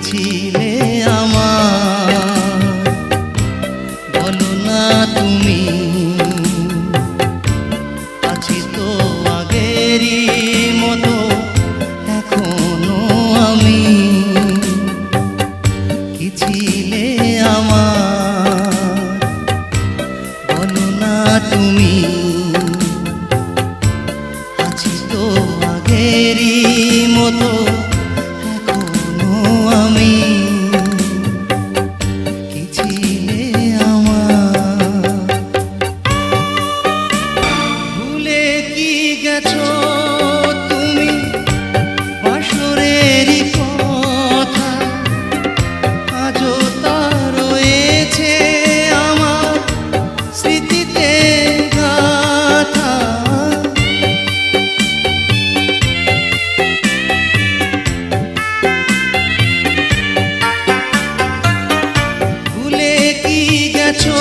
ছিলে আমার, বলো না তুমি। আছি তো আগেরই মতো এখনো আমি, কি ছিলে আমার, বলো না তুমি। আছি তো আগেরই মতো এখনো আমি, কি ছিলে আমার। ভুলে কি গেছো তুমি বাসরেরই কথা, আজও তা রয়েছে আমার স্মৃতিতে গাথা। ভুলে কি গেছো